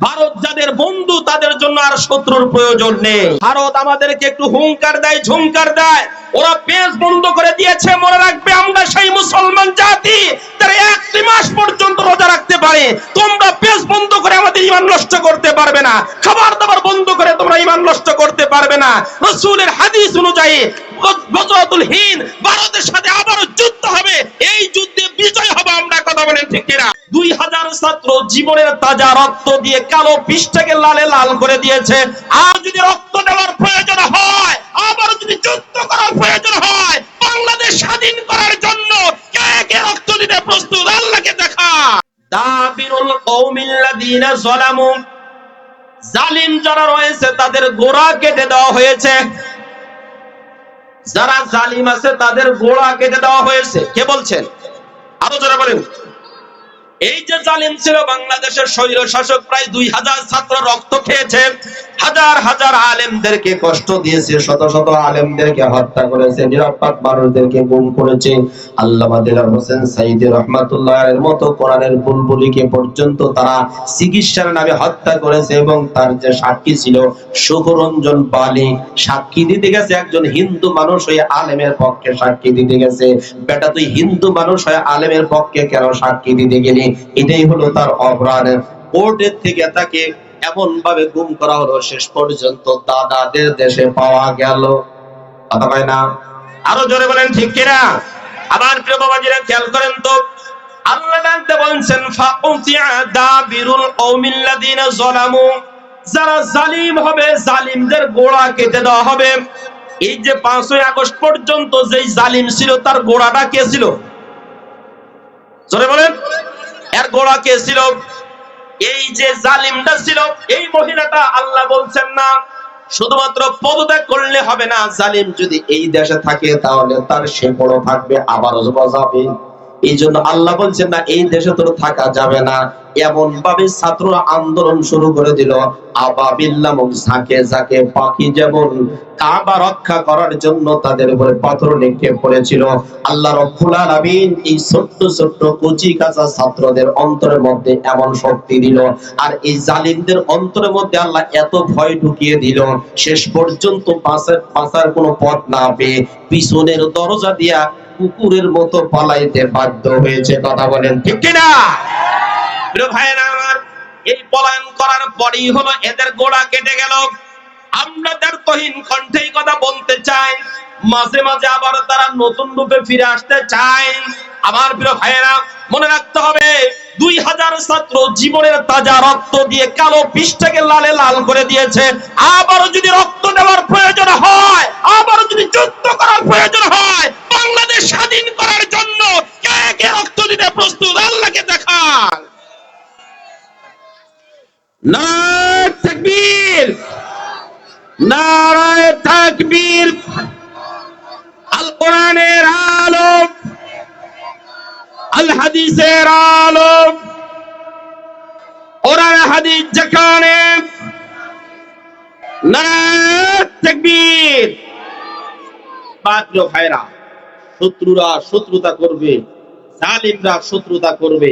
ভারত যাদের বন্ধু তাদের জন্য আর শত্রুর প্রয়োজন নেই। ভারত আমাদেরকে একটু হুঙ্কার দেয়, ঝুঙ্কার দেয়, ওরা পেজ বন্ধ করে দিয়েছে। মনে রাখবে আমরা সেই মুসলমান জাতি যারা 1 মাস পর্যন্ত রোজা রাখতে পারে। তোমরা পেজ বন্ধ করে আমাদের ঈমান নষ্ট করতে পারবে না, খাবার দাবার বন্ধ করে তোমরা ঈমান নষ্ট করতে পারবে না। রাসূলের হাদিস অনুযায়ী গজওয়াতুল হিন্দ ভারতের সাথে আবারও যুদ্ধ হবে, এই যুদ্ধে বিজয় হবে। আমরা কথা বলেন ঠিক কিনা? 2000 ছাত্র জীবনের তাজা রক্ত দিয়ে কালো পৃষ্ঠাকে লালে লাল করে দিয়েছে। আর যদি রক্ত দেওয়ার প্রয়োজন হয়, আবার যদি যুদ্ধ করার প্রয়োজন হয়, বাংলাদেশ স্বাধীন করার জন্য কে কে রক্ত দিতে প্রস্তুত? আল্লাহকে দেখা। দাবিরুল কওমিল্লাযিনা যালামু, জালিম যারা রয়েছে তাদের গোড়া কেটে দেওয়া হয়েছে। যারা জালিম আছে তাদের গোড়া কেটে দেওয়া হয়েছে। কে বলছেন? আরো জোরে বলেন। এই যে জালিম ছিল বাংলাদেশের স্বৈর শাসক, প্রায় 2000 ছাত্র রক্ত খেয়েছে, হাজার হাজার আলেমদেরকে কষ্ট দিয়েছে, শত শত আলেমদেরকে হত্যা করেছে, নিরপরাধ মানুষদেরকে গুম করেছে। আল্লামা দেলোয়ার হোসেন সাঈদী রাহমাতুল্লাহের মতো কোরআনের বুলবুলিকে পর্যন্ত তারা চিকিৎসার নামে হত্যা করেছে। এবং তার যে সাক্ষী ছিল সুখরঞ্জন বালি, সাক্ষী দিতে গেছে একজন হিন্দু মানুষ হয়ে আলেমের পক্ষে সাক্ষী দিতে গেছে। বেটা তুই হিন্দু মানুষ হয়ে আলেমের পক্ষে কেন সাক্ষী দিতে গেলি? এটাই হলো তার অপরাধ। কোর্টের থেকে তাকে এমন ভাবে গুম করা হলো, শেষ পর্যন্ত দাদাদের দেশে পাওয়া গেল। কথা হয় না? আরো জোরে বলেন ঠিক কিনা? আবার প্রিয় বাবাজিরা খেয়াল করেন তো, আল্লাহ ডাকতে বলছেন ফাউতিয়া দাবিরুল কওমিল্লাযিনা যালামু, যারা জালিম হবে জালিমদের গোড়া কেটে দেওয়া হবে। এই যে 5ই আগস্ট পর্যন্ত যেই জালিম ছিল তার গোড়াটা কে ছিল? জোরে বলেন, এর গোড়া কে ছিল? এই যে জালিমটা ছিল এই মহিলাটা। আল্লাহ বলছেন না শুধুমাত্র পদত্যাগ করলে হবে না, জালিম যদি এই দেশে থাকে তাহলে তার শেকড়ও থাকবে, আবারও গজাবে। এই জন্য আল্লাহ বলছেন না এই দেশে তোর থাকা যাবে না। এমন ভাবে ছাত্ররা আন্দোলন শুরু করে দিল। আবাবিল নামক ঝাঁকে ঝাঁকে পাখি যেমন কাবা রক্ষা করার জন্য তাদের উপরে পাথর নিক্ষেপ করেছিল, আল্লাহ রাব্বুল আলামিন এই ছোট্ট ছোট্ট কচি কাঁচা ছাত্রদের অন্তরের মধ্যে এমন শক্তি দিল, আর এই জালিমদের অন্তরের মধ্যে আল্লাহ এত ভয় ঢুকিয়ে দিল, শেষ পর্যন্ত বাঁচার কোনো পথ না পেয়ে পিছনের দরজা দিয়া কুকুরের মতো পালাইতে বাধ্য হয়েছে। কথা বলেন ঠিক কিনা? প্রিয় ভাইরা আমার, এই পলায়ন করার পরেই হলো এদের গোড়া কেটে গেল। আমরা তার তহিন কণ্ঠেই কথা বলতে চাই, মাঝে মাঝে আবার তারা নতুন রূপে ফিরে আসতে চায়। আমার প্রিয় ভাইরা মনে রাখতে হবে, 2000 ছাত্র জীবনের তাজা রক্ত দিয়ে কালো পৃষ্ঠাকে লালে লাল করে দিয়েছে। আবারও যদি রক্ত দেওয়ার প্রয়োজন হয়, আবারও যদি যুদ্ধ করার প্রয়োজন হয়, বাংলাদেশ স্বাধীন করার জন্য কে কে রক্ত দিতে প্রস্তুত? আল্লাহকে দেখান। নারায়ে তাকবীর, নারায়ে তাকবীর। আল কোরআনের আলো, আল হাদিসের আলো, কোরআন হাদিস যেখানে, নারায়ে তাকবীর। পাত্র ভাইরা, শত্রুরা শত্রুতা করবে, জালিমরা শত্রুতা করবে,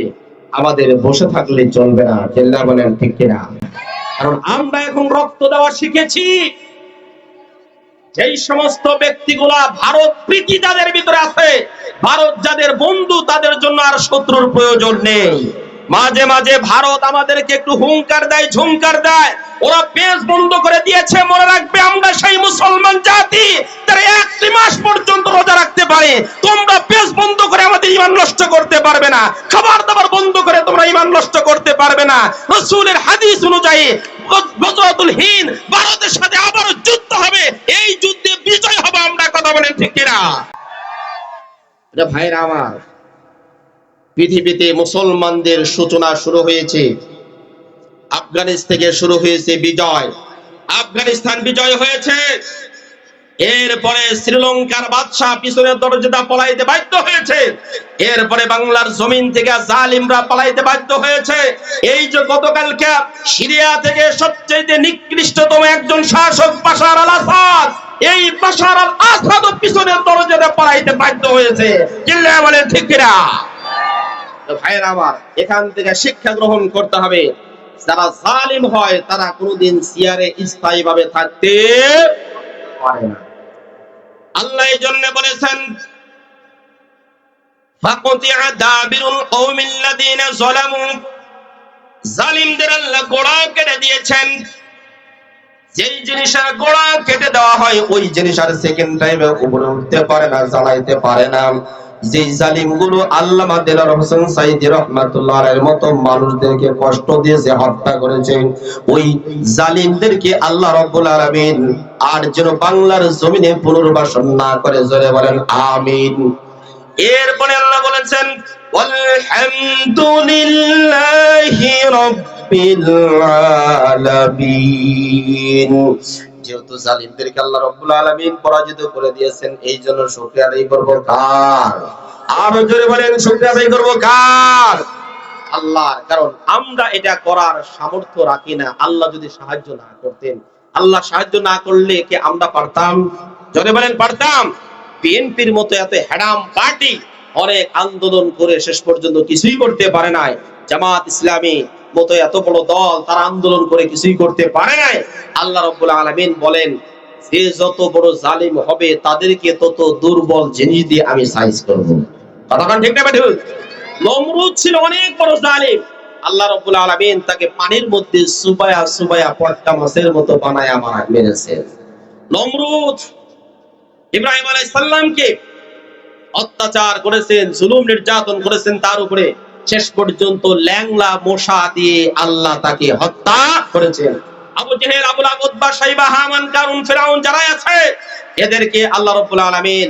আমাদের বসে থাকলে চলবে না। চিল্লা বলেন ঠিক কিনা? কারণ আমরা এখন রক্ত দেওয়া শিখেছি। যেই সমস্ত ব্যক্তিগুলা ভারত প্রীতি যাদের ভিতরে আছে, ভারত যাদের বন্ধু তাদের জন্য আর শত্রুর প্রয়োজন নেই। মাঝে মাঝে ভারত আমাদেরকে একটু হুঙ্কার দেয়, ঝুঙ্কার দেয়, ওরা পেজ বন্ধ করে দিয়েছে। মনে রাখবে আমরা সেই মুসলমান জাতি যারা 1 মাস পর্যন্ত রোজা রাখতে পারে। তোমরা পেজ বন্ধ করে আমাদের ঈমান নষ্ট করতে পারবে না, খাবার দাবার বন্ধ করে তোমরা ঈমান নষ্ট করতে পারবে না। রাসূলের হাদিস অনুযায়ী গজওয়াতুল হিন্দ ভারতের সাথে আবারও যুদ্ধ হবে, এই যুদ্ধে বিজয় হবে। আমরা কথা বলেন ঠিক কিনা? এটা ভাইরা আমার, পৃথিবীতে মুসলমানদের সূচনা শুরু হয়েছে আফগানিস্তান থেকে। শুরু হয়েছে বিজয়, আফগানিস্তান বিজয় হয়েছে। এরপরে শ্রীলঙ্কার বাদশাহ পিছনের দরজাটা পলাইতে বাধ্য হয়েছে। এরপরে বাংলার জমিন থেকে জালিমরা পলাইতে বাধ্য হয়েছে। এই যে গতকালকে সিরিয়া থেকে সবচেয়ে নিকৃষ্টতম একজন শাসক বাশার আল আসাদ, এই বাশার আল আসাদ পিছনের দরজাটা পলাইতে বাধ্য হয়েছে। চিল্লায়া বলেন ঠিক কিনা? ভাইরা আমার, এখান থেকে শিক্ষা গ্রহণ করতে হবে। যারা জালিম হয় তারা কোনোদিন চেয়ারে স্থায়ীভাবে থাকতে পারে না। আল্লাহ এই জন্য বলেছেন ফাকুতিআ দাবিরুল কওমিল্লাযীনা যালামু, জালিমদের আল্লাহ গোড়া কেটে দিয়েছেন। যেই জিনিসের গোড়া কেটে দেওয়া হয় ওই জিনিস আর সেকেন্ড টাইমে উপরে উঠতে পারে না, জ্বালাইতে পারে না। যেই জালিমগুলো আল্লামা দেলোয়ার হোসেন সাঈদী রাহমাতুল্লাহ আলাইহির মতো মানুষদেরকে কষ্ট দিয়েছে, হত্যা করেছে, ওই জালিমদেরকে আল্লাহ রাব্বুল আলামিন আর যেন বাংলার জমিনে পুনর্বাসন না করে, জোরে বলেন আমিন। এরপরে আল্লাহ বলেছেন আলহামদুলিল্লাহি রাব্বিল আলামিন। যেহেতু জালিমদেরকে আল্লাহ রাব্বুল আলামিন পরাজিত করে দিয়েছেন, এই জন্য শুকরিয়া আদায় করব কার? আরো জোরে বলেন শুকরিয়া আদায় করব কার? আল্লাহর। কারণ আমরা এটা করার সামর্থ্য রাখি না। আল্লাহ যদি সাহায্য না করতেন, আল্লাহ সাহায্য না করলে কি আমরা পারতাম? জোরে বলেন পারতাম? বিএনপির মতো এত হ্যাডাম পার্টি অনেক আন্দোলন করে শেষ পর্যন্ত কিছুই করতে পারে নাই। জামাত ইসলামী মতো এত বড় দল, তারা আন্দোলন করে কিছুই করতে পারে নাই। আল্লাহ রাব্বুল আলামিন বলেন যে যত বড় জালিম হবে তাদেরকে তত দুর্বল জিনিস দিয়ে আমি সাইজ করব। কথাটা ঠিক না বেঠিক? নমরুদ ছিল অনেক বড় জালিম, আল্লাহ রাব্বুল আলামিন তাকে পানির মধ্যে সুবায়া সুবায়া পট্টা মাছের মতো বানায়া মেরেছেন। নমরুদ ইব্রাহিম আলাইহিস সালামকে অত্যাচার করেছেন, জুলুম নির্যাতন করেছেন তার উপরে, শেষ পর্যন্ত ল্যাংলা মশা দিয়ে আল্লাহ তাকে হত্যা করেছেন। আবু জেহেল, আবু লাহাব, উতবা, শাইবা, হামান, কারুন, ফিরাউন যারা আছে এদেরকে আল্লাহ রাব্বুল আলামিন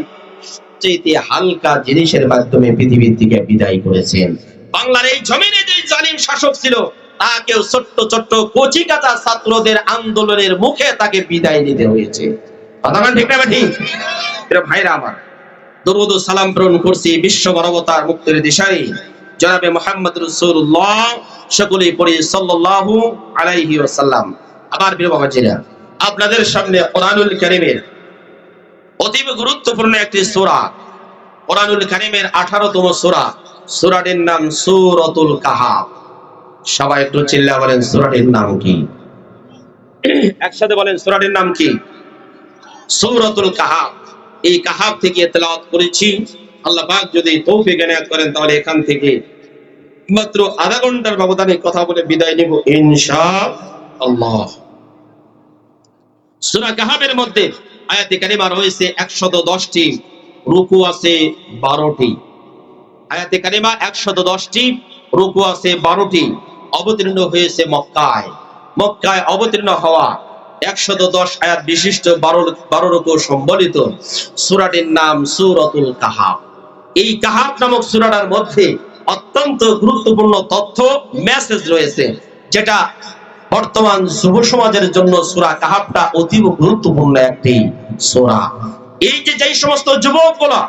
সবচেয়ে হালকা জিনিসের মাধ্যমে পৃথিবীর থেকে বিদায় করেছেন। বাংলার এই জমিনে যে জালিম শাসক ছিল তাকেও ছোট্ট ছোট্ট কচি কাঁচা ছাত্রদের আন্দোলনের মুখে তাকে বিদায় নিতে হয়েছে। কথা ঠিক না ঠিক? ভাইরা আমার, দরুদ ও সালাম প্রেরণ করছি বিশ্ব মানবতার মুক্তির দিশারি জনাবে মুহাম্মদ রাসূলুল্লাহ, সকলেই পড়ি সাল্লাল্লাহু আলাইহি ওয়াসাল্লাম। আমার প্রিয় বাবাজিরা, আপনাদের সামনে কোরআনুল কারীমের অতি গুরুত্বপূর্ণ একটি সূরা, কোরআনুল কারীমের 18তম সূরা, সূরাটির নাম সূরাতুল কাহাফ। সবাই একটু চিল্লা বলেন সূরাটির নাম কি? একসাথে বলেন সূরাটির নাম কি? সূরাতুল কাহাফ। এই কাহাফ থেকে তেলাওয়াত করেছি। আল্লাহ পাক যদি তৌফিক এনায়েত করেন তাহলে এখান থেকে মাত্র আধা ঘন্টার ব্যবধানে কথা বলে বিদায় নিব ইনশাআল্লাহ। সূরা কাহাফের মধ্যে আয়াতে কারিমা রয়েছে 110টি, রুকু আছে 12টি। আয়াতে কারিমা 110টি, রুকু আছে 12টি। অবতীর্ণ হয়েছে মক্কায়। মক্কায় অবতীর্ণ হওয়া 110 আয়াত বিশিষ্ট 12 রুকু সম্বলিত সূরাটির নাম সূরাতুল কাহাফ। এই কাহাফ নামক সূরাটার মধ্যে অত্যন্ত গুরুত্বপূর্ণ তথ্য, মেসেজ রয়েছে, যেটা বর্তমান যুব সমাজের জন্য সূরা কাহাফটা অতীব গুরুত্বপূর্ণ একটি সূরা। এই যে যেই সমস্ত যুবকগুলো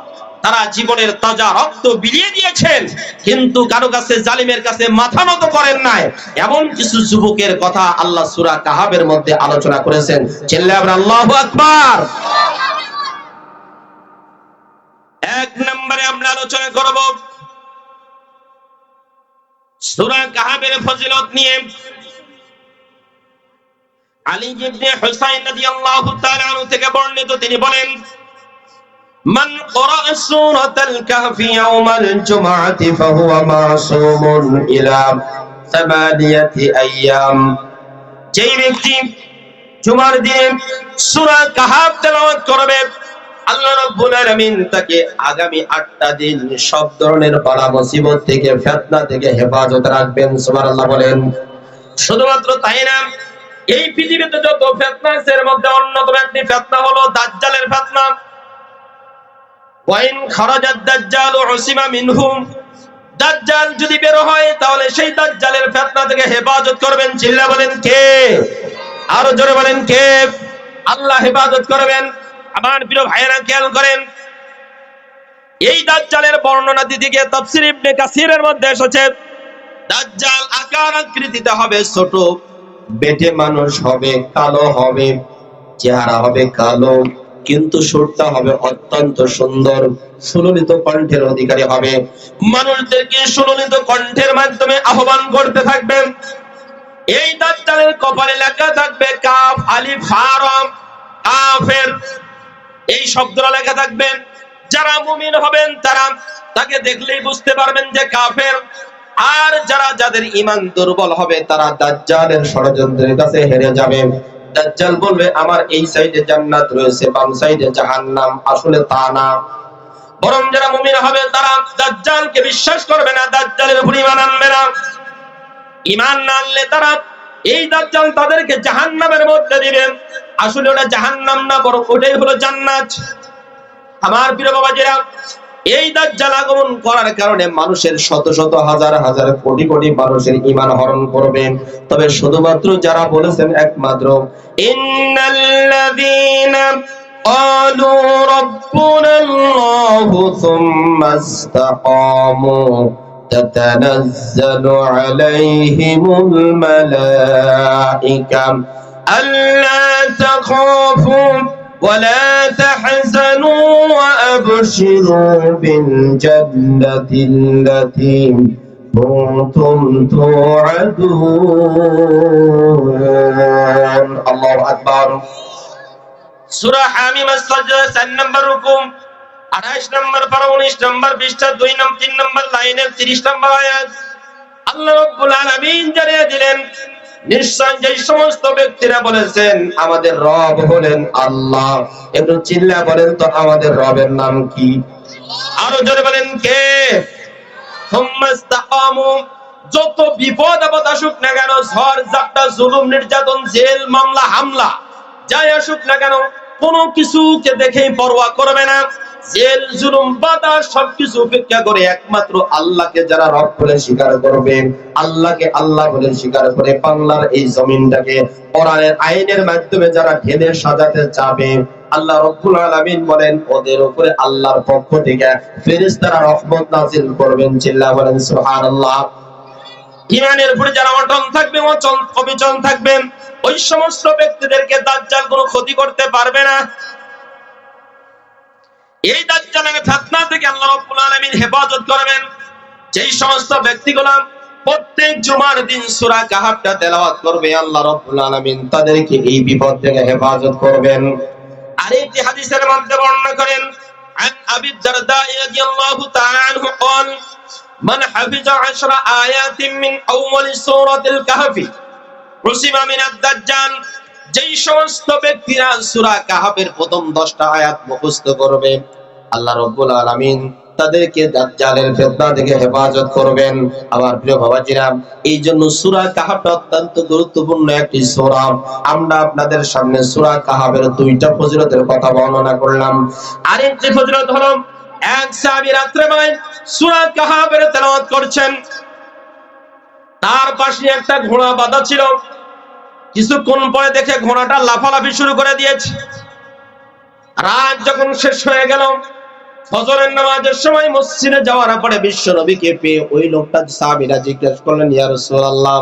তারা জীবনের তাজা রক্ত বিলিয়ে দিয়েছেন কিন্তু কারো কাছে, জালিমের কাছে মাথা নত করেন নাই, এমন কিছু যুবকের কথা আল্লাহ সূরা কাহাফের মধ্যে আলোচনা করেছেন। চিল্লায়ে আমরা আল্লাহু আকবার। এক নম্বরে আমরা আলোচনা করব সূরা কাহাফের ফজিলত নিয়ে। আলী ইবনে হুসাইন রাদিয়াল্লাহু তাআলা আনহু থেকে বর্ণিত, তিনি বলেন মান ক্বারাআ সূরাতাল কাহফি ইয়াওমাল জুমআতি ফাহুয়া মাসুমুন ইলা 8 আইয়াম। যেই ব্যক্তি জুমার দিনে সূরা কাহফ তেলাওয়াত করবে আল্লাহ রাব্বুল আলামিন তাকে আগামী 8টা দিন সব ধরনের বালা মুসিবত থেকে, ফিতনা থেকে হেফাজত রাখবেন। সুবহানাল্লাহ বলেন। শুধুমাত্র তাই না, এই পৃথিবীতে যত ফিতনা আছে এর মধ্যে অন্যতম একটি ফিতনা হলো দাজ্জালের ফিতনা। ওয়াইন খারাজাদ দাজ্জালু উসিমা মিনহুম, দাজ্জাল যদি বের হয় তাহলে সেই দাজ্জালের ফিতনা থেকে হেফাজত করবেন। চিল্লা বলেন কে? আরো জোরে বলেন কে? আল্লাহ হেফাজত করবেন। আমার প্রিয় ভাইয়েরা খেয়াল করেন, এই দাজ্জালের বর্ণনা দিতে গিয়ে তাফসীর ইবনে কাসিরের মধ্যে এসেছে দাজ্জাল আকার আকৃতিতে হবে ছোট, বেটে মানুষ হবে, কালো হবে, চেহারা হবে কালো, কিন্তু সুরটা হবে অত্যন্ত সুন্দর, সুললিত কণ্ঠের অধিকারী হবে। মানুষদেরকে সুললিত কণ্ঠের মাধ্যমে আহ্বান করতে থাকবেন। এই দাজ্জালের কপালে লেখা থাকবে কাফ আলিফ হা র, কাফের, এই শব্দটা লেখা থাকবে। যারা মুমিন হবেন তারা তাকে দেখলেই বুঝতে পারবেন যে কাফের। আর যাদের ঈমান দুর্বল হবে তারা দাজ্জালের ষড়যন্ত্রের কাছে হেরে যাবে। দাজ্জাল বলবে আমার এই সাইডে জান্নাত রয়েছে, বাম সাইডে জাহান্নাম। আসলে তা না, বরং যারা মুমিন হবে তারা দাজ্জালকে বিশ্বাস করবে না, দাজ্জালের উপর ঈমান আনবে না। ঈমান না আনলে তারা এই দাজ্জাল তাদেরকে জাহান্নামের মধ্যে দিবে। আসলে ওটা জাহান্নাম না, বরং ওটাই হলো জান্নাত। আমার প্রিয় বাবাজিরা, এই দাজ্জাল আগমন করার কারণে মানুষের শত শত হাজার হাজার কোটি কোটি মানুষের ঈমান হরণ করবে। তবে শুধুমাত্র যারা বলেছেন একমাত্র ইন্নাল্লাযীনা ক্বালু রাব্বুনাল্লাহু সুম্মা ইসতাকামু তাতানাজ্জালু আলাইহিমুল মালায়েকা আল্লা তাখাফু ولا تحزنوا وأبشروا بالجنة التي كنتم توعدون الله أكبر সূরা হামিম আস-সাজদা 4 নম্বর রুকু 28 নম্বর 19 নম্বর পৃষ্ঠা 2 নম্বর 3 নম্বর লাইনের 30 নম্বর আয়াত। আল্লাহ রাব্বুল আলামিন জানিয়ে দিলেন নিশ্চয় যে সমস্ত ব্যক্তিরা বলেছেন আমাদের রব হলেন আল্লাহ, একটু চিল্লা বলেন তো আমাদের রবের নাম কি? আরো জোরে বলেন কে? সুম্মাস্তাকামু, যত বিপদ আপদ আসুক না কেন, ঝড় ঝাপটা জুলুম নির্যাতন জেল মামলা হামলা যাই আসুক না কেন, কোনো কিছুকে দেখেই পরোয়া করবে না। জেল জুলুম বাতাস সবকিছু উপেক্ষা করে একমাত্র আল্লাহকে যারা রব বলে স্বীকার করবে, আল্লাহকে আল্লাহ বলে স্বীকার করে বাংলার এই জমিনটাকে কোরআনের আইনের মাধ্যমে যারা ঢেলে সাজাতে চাবে, আল্লাহ রাব্বুল আলামিন বলেন ওদের উপরে আল্লাহর পক্ষ থেকে ফেরেশতারা রহমত নাযিল করবেন। চিল্লায়া বলেন সুবহানাল্লাহ। ঈমানের উপরে যারা অটল থাকবে, অবিচল থাকবেন, ওই সমস্ত ব্যক্তিদেরকে দাজ্জাল কোনো ক্ষতি করতে পারবে না। এই দাজ্জালের ফিতনা থেকে আল্লাহ রাব্বুল আলামিন হেফাজত করবেন। যেই সমস্ত ব্যক্তিগুলো প্রত্যেক জুমার দিন সূরা কাহাফটা তেলাওয়াত করবে, আল্লাহ রাব্বুল আলামিন তাদেরকে এই বিপদ থেকে হেফাজত করবেন। আরেকটি হাদিসের মধ্যে বর্ণনা করেন আন আবি দারদা রাদিয়াল্লাহু তাআলা আনহু قال من حفظ 10 آيات من أول سورة الكهف عصم من الدجال। যেই সমস্ত ব্যক্তিরা সূরা কাহাফের প্রথম 10টা আয়াত মুখস্থ করবে, আল্লাহ রাব্বুল আলামিন তাদেরকে দাজ্জালের ফিতনা থেকে হেফাজত করবেন। আমার প্রিয় বাবাজিরা, এই জন্য সূরা কাহাফ অত্যন্ত গুরুত্বপূর্ণ একটি সূরা। আমরা আপনাদের সামনে সূরা কাহাফের 2টা ফজিলতের কথা বর্ণনা করলাম। আরেকটি ফজিলত হলো এক সাহাবী রাত্রে বেলায় সূরা কাহাফের তেলাওয়াত করছেন, তার পাশে একটা ঘোড়া বাঁধা ছিল। কিছুক্ষণ পরে দেখে ঘোড়াটা লাফালাফি শুরু করে দিয়েছে। রাত যখন শেষ হয়ে গেল, ফজরের নামাজের সময় মসজিদে যাওয়ার পরে বিশ্ব নবীকে পেয়ে ওই লোকটা সাহাবীরা জিজ্ঞেস করলেন, ইয়া রাসূলুল্লাহ,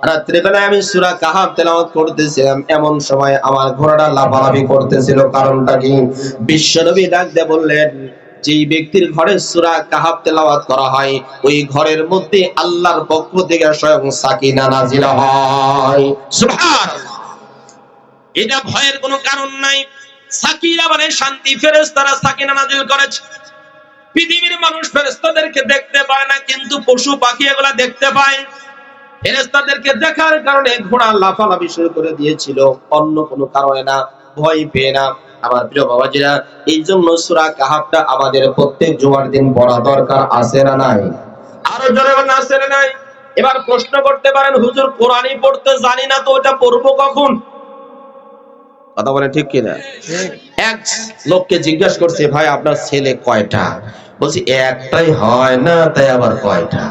রাত্রে বেলায় আমি সূরা কাহাফ তেলাওয়াত করতেছিলাম, এমন সময় আমার ঘোড়াটা লাফালাফি করতেছিল, কারণটা কি? বিশ্ব নবী ডাক দিয়ে বললেন, যেই ব্যক্তির ঘরে সূরা কাহাফ তেলাওয়াত করা হয় ওই ঘরের মধ্যে আল্লাহর পক্ষ থেকে স্বয়ং সাকিনা নাজিল হয়। সুবহানাল্লাহ। এটা ভয়ের কোনো কারণ নাই। সাকিনা মানে শান্তি, ফেরেশতারা সাকিনা নাজিল করেছে। পৃথিবীর মানুষ ফেরেশতাদেরকে দেখতে পায় না, কিন্তু পশু পাখি এগুলা দেখতে পায়। ফেরেশতাদেরকে দেখার কারণে ঘোড়া লাফালাফি শুরু করে দিয়েছিল, অন্য কোনো কারণে না, ভয় পেয়ে না। আমার প্রিয় বাবাজিরা, এই জন্য সূরা কাহাফটা আমাদের প্রত্যেক জুমার দিন পড়া দরকার, আছে না নাই? আরো জোরে বলেন আছে না নাই? এবার প্রশ্ন করতে পারেন, হুজুর কোরআনই পড়তে জানি না, তো ওটা পড়বো কখন? কথা বলে ঠিক কিনা? এক লোককে জিজ্ঞাসা করছে, ভাই আপনার ছেলে কয়টা? বলছি একটাই হয় না, তাই আবার কয়টা?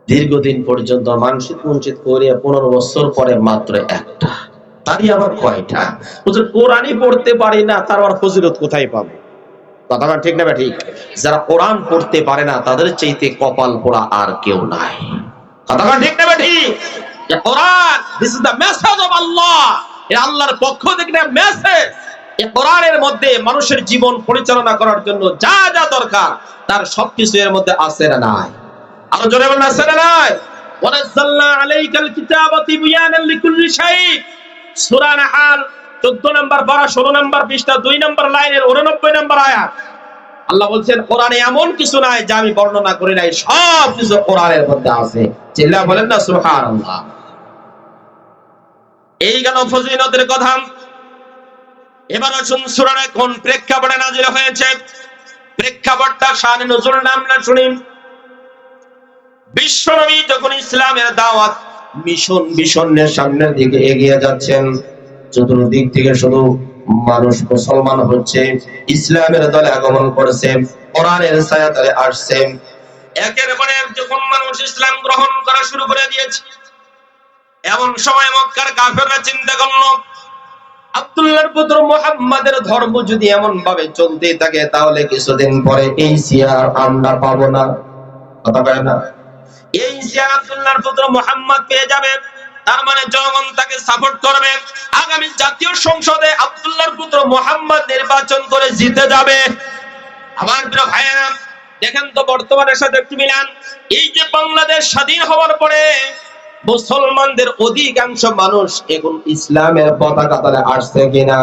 দীর্ঘদিন পর্যন্ত মানসিক করে 15 বছর পরে মাত্র একটা, তারই আবার কয়টা? হুজুর কোরআনই পড়তে পারি না, তার আবার ফজিলত কোথায় পাবো? কথাটা ঠিক না? ঠিক। যারা কোরআন পড়তে পারে না তাদের চাইতে কপাল পোড়া আর কেউ নাই। কথাটা ঠিক না? ঠিক। যে Quran, this is the message of Allah, এটা আল্লাহর পক্ষ থেকে মেসেজ। এই কোরআনের মধ্যে মানুষের জীবন পরিচালনা করার জন্য যা যা দরকার তার সবকিছু এর মধ্যে আছে না নাই? আরো জোরে বলেন আছে না নাই? ওয়ানাজ্জালনা আলাইকাল কিতাবা তিবয়ানান লিকুল্লি শাই। সূরা নাহাল 14 নম্বর পারা 16 নম্বর পৃষ্ঠা 2 নম্বর লাইনের 89 নম্বর আয়াত। আল্লাহ বলছেন কোরআনে এমন কিছু নাই যা আমি বর্ণনা করি নাই, সব কিছু কোরআনের মধ্যে আছে। চিল্লায়া বলেন না সুবহানাল্লাহ। এই গেল ফজিলতের কথা। এবার আসুন সূরার কোন প্রেক্ষাপটে নাযিল হয়েছে, প্রেক্ষাপটটা শানে নজুল আমরা শুনি। বিশ্বনবী যখন ইসলামের দাওয়াত মিশনের সামনের দিকে এগিয়ে যাচ্ছেন, চতুর্দিক থেকে শুধু মানুষ মুসলমান হচ্ছে, ইসলামের দলে আগমন করেছে, কোরআনের ছায়াতলে আসছে। একের পর এক যখন মানুষ ইসলাম গ্রহণ করা শুরু করে দিয়েছে, এমন সময় মক্কার কাফেররা চিন্তা করলো, আব্দুল্লাহর পুত্র মুহাম্মাদের ধর্ম যদি এমন ভাবে চলতে থাকে তাহলে কিছুদিন পরে এই সিয়ার আমরা পাবো না। কথা কয় না? এই সিয়ার আব্দুল্লাহর পুত্র মুহাম্মদ পেয়ে যাবে, তার মানে জনগণ তাকে সাপোর্ট করবে, আগামী জাতীয় সংসদে আব্দুল্লাহর পুত্র মুহাম্মদ নির্বাচন করে জিতে যাবে। আমার প্রিয় ভাইয়েরা, দেখেন তো বর্তমানের সাথে একটু মিলান। এই যে বাংলাদেশ স্বাধীন হওয়ার পরে মুসলমানদের অধিকাংশ মানুষ এখন ইসলামের পতাকা তলে আসছে কিনা?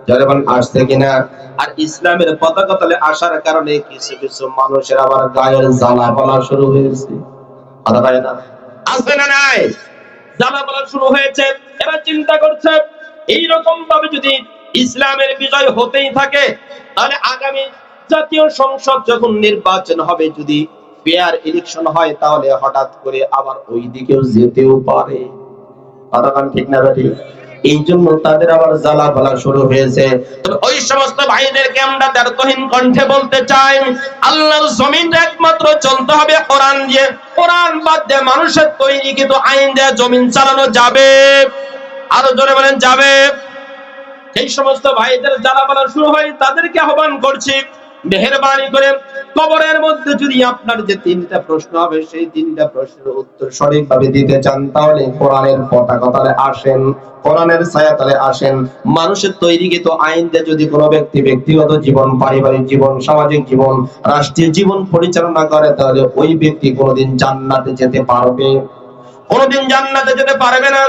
জনগণ আসছে কিনা? আর ইসলামের পতাকা তলে আসার কারণে কিছু কিছু মানুষের আবার গায়ের জ্বালা পড়া শুরু হয়েছে। কথা বলে না? আসবে না নাই? জ্বালা পড়া শুরু হয়েছে। এরা চিন্তা করছে এইরকম ভাবে যদি ইসলামের বিজয় হতেই থাকে তাহলে আগামী জাতীয় সংসদ যখন নির্বাচন হবে, যদি ফেয়ার ইলেকশন হয় তাহলে হঠাৎ করে আবার ওই দিকেও যেতেও পারে। কথাটা ঠিক না ভাই? এই জন্য তাদের আবার জ্বালা পালা শুরু হয়েছে। তবে ওই সমস্ত ভাইদেরকে আমরা দ্ব্যর্থহীন কণ্ঠে বলতে চাই, আল্লাহর জমিনটা একমাত্র চলতে হবে কোরআন দিয়ে। কোরআন বাদ দিয়ে মানুষের তৈরি কিন্তু আইন দিয়ে জমিন চালানো যাবে? আরো জোরে বলেন যাবে? এই সমস্ত ভাইদের জ্বালা পালা শুরু হয়, তাদেরকে আহ্বান করছি, মেহেরবানি করে কবরের মধ্যে যদি আপনার যে তিনটা প্রশ্ন হবে সেই তিনটা প্রশ্নের উত্তর সঠিকভাবে দিতে চান তাহলে কোরআনের পতাকা তলে আসেন, কোরআনের ছায়া তলে আসেন। মানুষের তৈরিকৃত আইন দিয়ে যদি কোনো ব্যক্তি ব্যক্তিগত জীবন, পারিবারিক জীবন, সামাজিক জীবন, রাষ্ট্রীয় জীবন পরিচালনা করে তাহলে ওই ব্যক্তি কোনোদিন জান্নাতে যেতে পারবে? কোনদিন জান্নাতে যেতে পারবে না।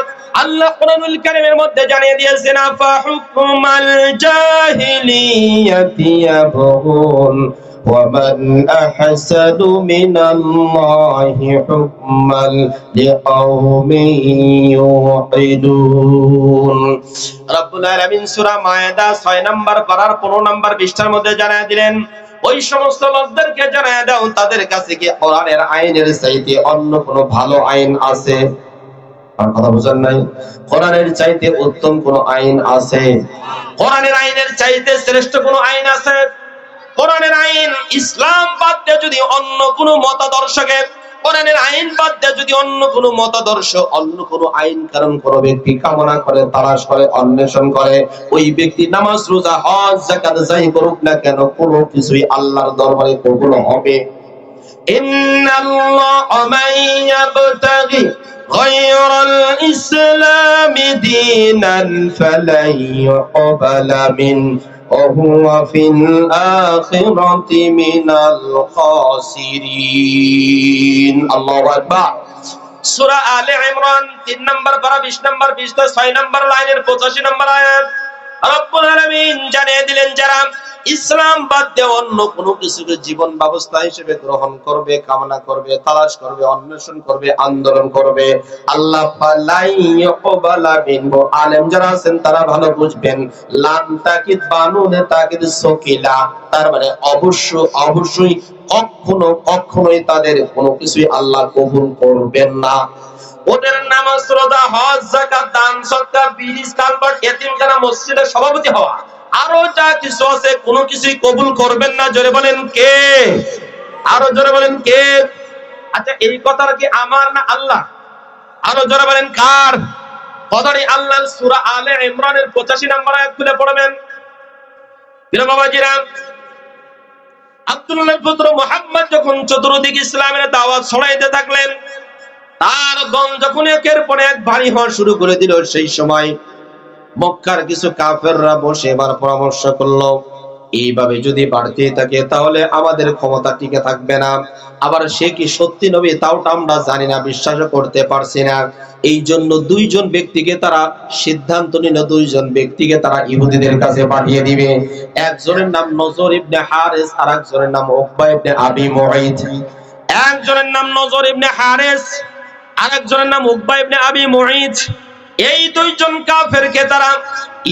আল্লাহ কোরআনুল কারীমের মধ্যে জানিয়ে দিয়েছেন, আফা হুকমাল জাহিলিয়াতি ইয়াবগুন ওয়া মান আহসানু মিনাল্লাহি হুকমান লিকাওমিন ইউকিনুন। রব্বুল আলামিন সূরা মায়েদা 6 নম্বর পারার 15 নম্বর পৃষ্ঠার মধ্যে জানিয়ে দিলেন, ওই সমস্ত লোকদেরকে জানায় দাও তাদের কাছে কি কোরআনের আইনের চাইতে অন্য কোনো ভালো আইন আছে? আর কথা বুঝেন নাই? কোরআনের চাইতে উত্তম কোনো আইন আছে? কোরআনের আইনের চাইতে শ্রেষ্ঠ কোনো আইন আছে? কোরআনের আইন ইসলাম বাদ দিয়ে যদি অন্য কোনো মতাদর্শকে, কোরআনের আইন বাদ দিয়ে যদি অন্য কোনো মতাদর্শ, অন্য কোনো আইন কারণ কোনো ব্যক্তি কামনা করে, তালাশ করে, অন্বেষণ করে, ওই ব্যক্তি নামাজ, রোজা, হজ, যাকাত যাই করুক না কেন কোনো কিছুই আল্লাহর দরবারে কবুল হবে। ইন্নাল্লাহা মান ইয়াবতাগি গায়রাল ইসলামি দীনান ফালাই ইউকবালা মিন وهو في الآخرة من الخاسرين. الله أكبر. সূরা আলে ইমরান 3 নম্বর পারা 20 নম্বর পৃষ্ঠা 6 নম্বর লাইনের 85 নম্বর আয়াত। রব্বুল আলামিন জানিয়ে দিলেন, যারা ইসলাম বাদ দিয়ে অন্য কোনো কিছুকে জীবন ব্যবস্থা হিসেবে গ্রহণ করবে, কামনা করবে, তালাশ করবে, অন্বেষণ করবে, আন্দোলন করবে, আল্লাহ ফালাই ইউকবালা মিনহু। আলেম যারা আছেন তারা ভালো বুঝবেন, লাম তাকিদ বানুনে তাকিদ সকিলা, তার মানে অবশ্যই কখনোই তাদের কোনো কিছুই আল্লাহ কবুল করবেন না। ওদের নামাজ, রোজা, হজ, যাকাত, দান, সদকা, ব্রিজ, কালভার্ট, এতিমখানা, মসজিদের সভাপতি হওয়া, আরো যা কিছু আছে কোনো কিছুই কবুল করবেন না। জোরে বলেন কে? আরো জোরে বলেন কে? আচ্ছা, এই কথাটা কি আমার না আল্লাহ? আরো জোরে বলেন কার? কথাটি আল্লাহর। সূরা আলে ইমরানের 85 নম্বর আয়াত খুলে পড়বেন। প্রিয় বাবাজিরা, আব্দুল্লাহর পুত্র মুহাম্মদ যখন চতুর্দিকে ইসলামের দাওয়াত ছড়াইতে থাকলেন, তার দল যখন একের পর এক ভারী হওয়া শুরু করে দিল, সেই সময় মক্কার কিছু কাফেররা বসে এবার পরামর্শ করলো, এইভাবে যদি বাড়তে থাকে তাহলে আমাদের ক্ষমতা টিকে থাকবে না। আবার সে কি সত্যি নবী তাওটা আমরা জানি না, বিশ্বাসও করতে পারছি না। এই জন্য দুইজন ব্যক্তিকে তারা সিদ্ধান্ত নিল, দুইজন ব্যক্তিকে তারা ইহুদিদের কাছে পাঠিয়ে দিবে। একজনের নাম নজর ইবনে হারিস আর একজনের নাম উকবা ইবনে আবি মুঈত। একজনের নাম নজর ইবনে হারিস আর একজনের নাম উকবা ইবনে আবি মুঈত। এই দুইজন কাফেরকে তারা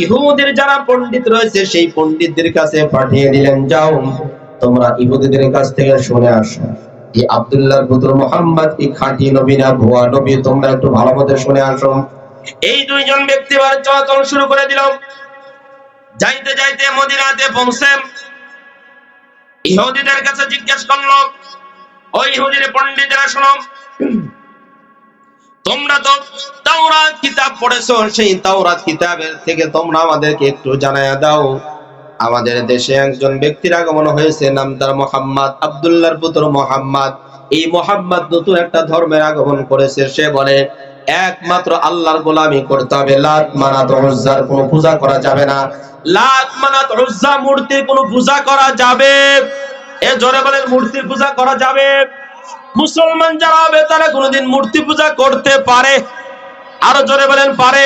ইহুদির যারা পণ্ডিত রয়েছে সেই পণ্ডিতদের কাছে পাঠিয়ে দিলেন, যাও তোমরা ইহুদিদের কাছ থেকে শুনে আসো এই আব্দুল্লাহর পুত্র মুহাম্মদ কি খাঁটি নবী না ভুয়া নবী, তোমরা একটু ভালো মতো শুনে আসো। এই দুইজন ব্যক্তি বার চলাচল শুরু করে দিল। যাইতে যাইতে মদিনাতে পৌঁছে ইহুদিদের কাছে জিজ্ঞেস করলো, ওই ইহুদির পণ্ডিতরা শোনো, তোমরা তো তাওরাত কিতাব পড়েছো, সেই তাওরাত কিতাবের থেকে তোমরা আমাদেরকে একটু জানায়া দাও। আমাদের দেশে একজন ব্যক্তির আগমন হয়েছে, নাম তার মুহাম্মদ, আব্দুল্লাহর পুত্র মুহাম্মদ। এই মুহাম্মদ নতুন একটা ধর্মের আগমন করেছে। সে বলে একমাত্র আল্লাহর গোলামি করতে হবে, লাত মানাত উজ্জার কোনো পূজা করা যাবে না। লাত মানাত উজ্জা মূর্তির কোনো পূজা করা যাবে, এ জোরে বলেন মূর্তির পূজা করা যাবে। মুসলমান যারা হবে তারা কোনোদিন মূর্তি পূজা করতে পারে, আরো জোরে বলেন পারে,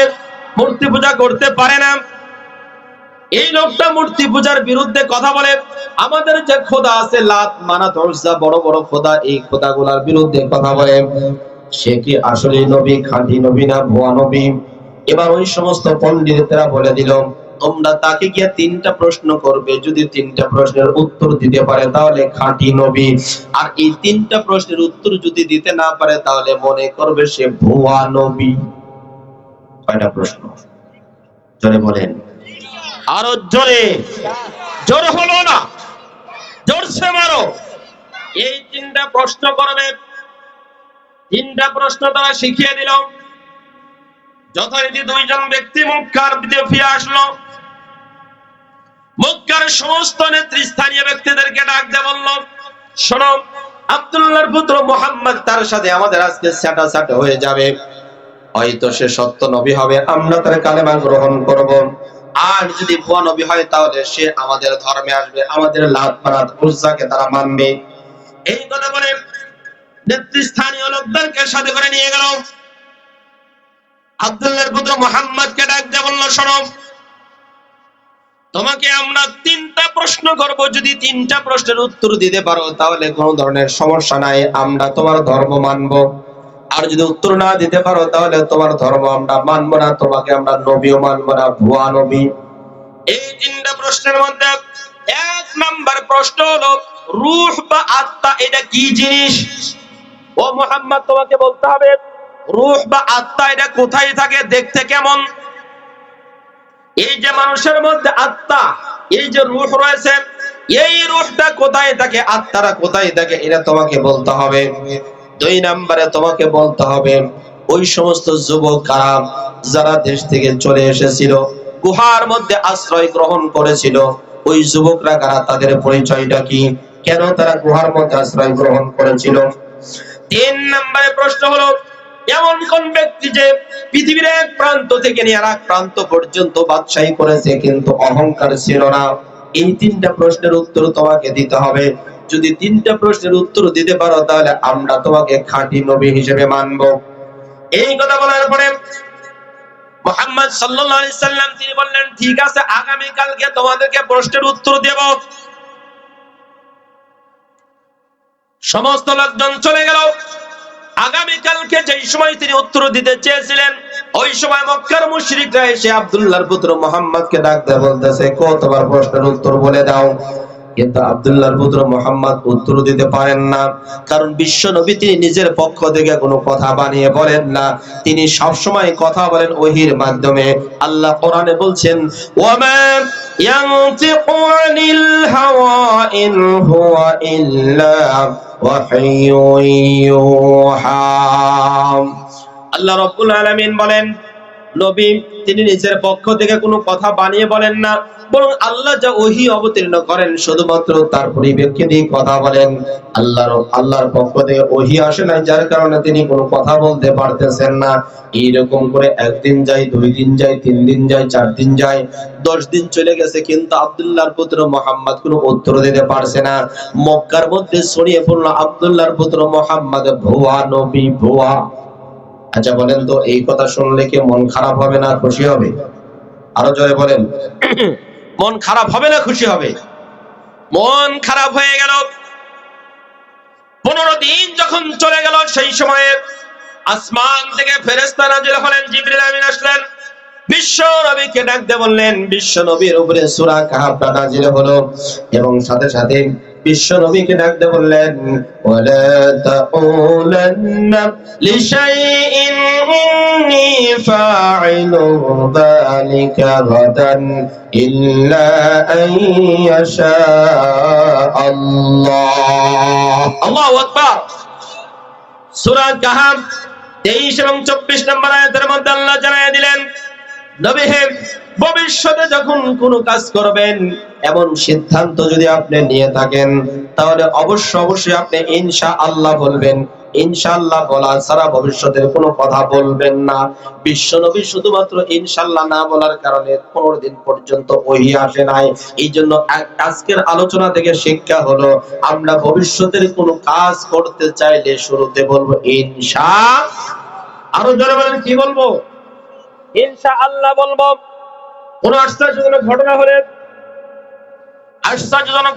মূর্তি পূজা করতে পারে না। এই লোকটা মূর্তি পূজার বিরুদ্ধে কথা বলে। আমাদের যে খোদা আছে লাত মানাত উজ্জা, বড় বড় খোদা, এই খোদাগুলোর বিরুদ্ধে কথা বলে। সে কি আসলে নবী, খাঁটি নবী না ভুয়া নবী? এবার ওই সমস্ত পণ্ডিতেরা বলে দিল, তোমরা তাকে গিয়ে তিনটা প্রশ্ন করবে, যদি তিনটা প্রশ্নের উত্তর দিতে পারে তাহলে খাঁটি নবী, আর এই তিনটা প্রশ্নের উত্তর যদি দিতে না পারে তাহলে মনে করবে সে ভুয়া নবী। কয়টা প্রশ্ন? জোরে বলেন, আরো জোরে। জোর হলো না, জোরসে মারো। এই তিনটা প্রশ্ন করবে। তিনটা প্রশ্ন তারা শিখিয়ে দিল। যথারীতি দুইজন ব্যক্তি মক্কার দিকে ফিরে আসলো। মক্কার সমস্ত নেতৃস্থানীয় ব্যক্তিদেরকে ডাক দিয়ে বলল, শোনো, আব্দুল্লাহর পুত্র মুহাম্মদ, তার সাথে আমাদের আজকে ছাটাছাটি হয়ে যাবে। হয়তো সে সত্য নবী হবে, আমরা তার কালেমা গ্রহণ করব। আর যদি ভুয়া নবী হয় তাহলে সে আমাদের ধর্মে আসবে, আমাদের লাত মানাত উজ্জাকে তারা মানবে। এই কথা বলে নেতৃস্থানীয় লোকদেরকে সাথে করে নিয়ে গেল। আব্দুল্লাহর পুত্র মুহাম্মদকে ডাক দিয়ে বলল, শোনো, তোমাকে আমরা তিনটা প্রশ্ন করব, যদি তিনটা প্রশ্নের উত্তর দিতে পারো তাহলে কোনো ধরনের সমস্যা নাই, আমরা তোমার ধর্ম মানব। আর যদি উত্তর না দিতে পারো তাহলে তোমার ধর্ম আমরা মানব না, তোমাকে আমরা নবীও মানব না, ভুয়া নবী। এই তিনটা প্রশ্নের মধ্যে এক নাম্বার প্রশ্ন হলো, রূহ বা আত্মা এটা কি জিনিস? ও মুহাম্মদ, তোমাকে বলতে হবে রূহ বা আত্মা এটা কোথায় থাকে, দেখতে কেমন? এই যে মানুষের মধ্যে আত্মা, এই যে রূহ রয়েছে, এই রূহটা কোথায় থাকে, আত্মারা কোথায় থাকে, এটা তোমাকে বলতে হবে। দুই নম্বরে তোমাকে বলতে হবে ওই সমস্ত যুবক কারা যারা দেশ থেকে চলে এসেছিল, গুহার মধ্যে আশ্রয় গ্রহণ করেছিল, ওই যুবকরা কারা, তাদের পরিচয়টা কি, কেন তারা গুহার মধ্যে আশ্রয় গ্রহণ করেছিল। তিন নম্বরে প্রশ্ন হলো, এমন কোন ব্যক্তি যে পৃথিবীর এক প্রান্ত থেকে নিয়ে আর এক প্রান্ত পর্যন্ত বাদশাহী করেছে কিন্তু অহংকার ছিল না। এই তিনটা প্রশ্নের উত্তর তোমাকে দিতে হবে। যদি তিনটা প্রশ্নের উত্তর দিতে পারো তাহলে আমরা তোমাকে খাঁটি নবী হিসেবে মানব। এই কথা বলার পরে মুহাম্মদ সাল্লাল্লাহু আলাইহি সাল্লাম তিনি বললেন, ঠিক আছে, আগামী কালকে তোমাদেরকে প্রশ্নের উত্তর দেব। সমস্ত লোকজন চলে গেল। আগামী কালকে যেই সময় তিনি উত্তর দিতে চেয়েছিলেন, ওই সময় মক্কার মুশরিকরা এসে আব্দুল্লাহর পুত্র মুহাম্মদকে ডাক দিয়ে বলতেছে, কো তোমার প্রশ্নের উত্তর বলে দাও। কিন্তু আব্দুল্লাহর পুত্র মুহাম্মদ উত্তর দিতে পারেন না, কারণ বিশ্ব নবী তিনি নিজের পক্ষ থেকে কোনো কথা বানিয়ে বলেন না, তিনি সব সময় কথা বলেন ওহীর মাধ্যমে। আল্লাহ কোরআনে বলছেন, ওয়ামা ইয়ানতিকু আনিল হাওয়া ইন হুয়া ইল্লা ওয়াহয়ুন ইউহা। আল্লাহ রাব্বুল আলামিন বলেন, নবী তিনি নিজের পক্ষ থেকে কোনো কথা বানিয়ে বলেন না, বরং আল্লাহ যা ওহী অবতীর্ণ করেন শুধুমাত্র তার পরিপ্রেক্ষিতেই কথা বলেন। আল্লাহর পক্ষ থেকে ওহী আসে না, যার কারণে তিনি কোনো কথা বলতে পারতেছেন না। এইরকম করে একদিন যায়, 2 দিন যায়, 3 দিন যায়, 4 দিন যায়, 10 দিন চলে গেছে, কিন্তু আব্দুল্লাহর পুত্র মুহাম্মদ কোনো উত্তর দিতে পারছে না। মক্কার মধ্যে ছড়িয়ে পড়লো আব্দুল্লাহর পুত্র মুহাম্মদ ভুয়া নবী, ভুয়া। আচ্ছা বলেন তো, এই কথা শুনলে কি মন খারাপ হবে না খুশি হবে? আরো জোরে বলেন। মন খারাপ হবে না খুশি হবে? মন খারাপ হয়ে গেল। 15 দিন যখন চলে গেল, সেই সময়ে আসমান থেকে ফেরেশতা নাজিল হলেন, জিবরিল আমিন আসলেন, বিশ্ব নবীকে ডাক দিয়ে বললেন, বিশ্ব নবীর উপরে সূরা কাহফটা নাজিল হলো, এবং সাথে সাথে বিশ্ব নবীকে ডাক দিয়ে বললেন, ওয়ালা তাকুলান্না লিশাইইন ইন্নী ফাইলু যালিকা গাদান ইল্লা আন ইয়াশা আল্লাহ। আল্লাহু আকবার। সূরা কাহফ 23 এবং 24 নম্বর আয়াতের মধ্যে আল্লাহ জানায় দিলেন, নবী হে, ভবিষ্যতে যখন কোনো কাজ করবেন, এমন সিদ্ধান্ত যদি আপনি নিয়ে থাকেন, তাহলে অবশ্যই আপনি ইনশাআল্লাহ বলবেন। ইনশাআল্লাহ বলা ছাড়া ভবিষ্যতের কোনো কথা বলবেন না। বিশ্ব নবী শুধুমাত্র ইনশাআল্লাহ না বলার কারণে 15 দিন পর্যন্ত ওহী আসে নাই। এই জন্য আজকের আলোচনা থেকে শিক্ষা হলো, আমরা ভবিষ্যতের কোনো কাজ করতে চাইলে শুরুতে বলবো আরো জোরে বলেন, কি বলবো? ইনশাআল্লাহ বলবো। কোন আশ্চর্যজনক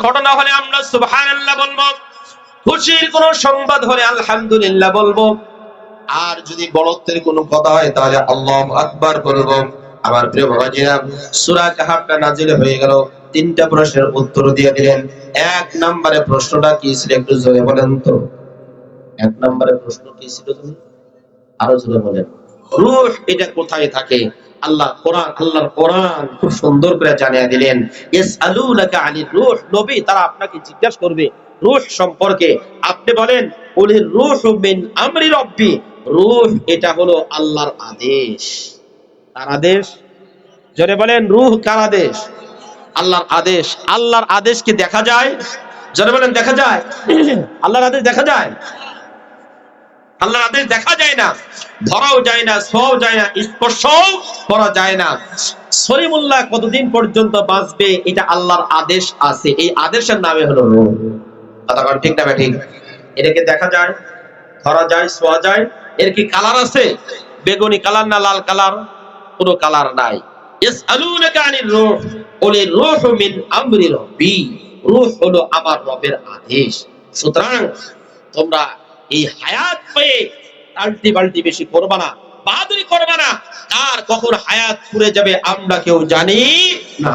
ঘটনা হলে আমরা সুবহানাল্লাহ বলবো। খুশির কোন সংবাদ হলে আলহামদুলিল্লাহ বলবো। আর যদি বড়ত্বের কোনো কথা হয় তাহলে আল্লাহু আকবার বলবো। আমার প্রিয় বাবাজিরা, সূরা কাহফটা নাজিল হয়ে গেল, 3টা প্রশ্নের উত্তর দিয়ে দিলেন। 1 নম্বরে প্রশ্নটা কি ছিল একটু জোরে বলেন তো? 1 নম্বরে প্রশ্ন কি ছিল তুমি? আরো জোরে বলেন। রূহ এটা কোথায় থাকে? আল্লাহর কোরআন খুব সুন্দর করে জানিয়ে দিলেন, ইয়াসআলুনাকা আনির রূহ। নবী, তারা আপনাকে জিজ্ঞাসা করবে রূহ সম্পর্কে। আপনি বলেন, কুলির রূহু মিন আমরি রাব্বি। রূহ এটা হলো আল্লাহর আদেশ। কার আদেশ? জোরে বলেন, রূহ কার আদেশ? আল্লাহর আদেশ। আল্লাহর আদেশ কি দেখা যায়? জোরে বলেন, দেখা যায়? আল্লাহর আদেশ দেখা যায়? আল্লাহর আদেশ দেখা যায় না, ধরাও যায় না, ছোঁয়াও যায় না, স্পর্শও করা যায় না। সলিমুল্লাহ কতদিন পর্যন্ত বাঁচবে এটা আল্লাহর আদেশ আছে। এই আদেশের নামে হলো রূহ। কথা বলেন ঠিক না ঠিক? এটাকে দেখা যায়, ধরা যায়, ছোঁয়া যায়। এর কি কালার আছে? বেগুনি কালার না লাল কালার? কোনো কালার নাই। ইয়াসআলুনাকা আনির রূহ, কুলির রূহু মিন আমরি রাব্বি। রূহ হলো আমার রবের আদেশ। সুতরাং তোমরা এই হায়াত পেয়ে আল্টি বাল্টি বেশি করবা না, বাহাদুরি করবা না। আর কখন হায়াত পুড়ে যাবে আমরা কেউ জানি না।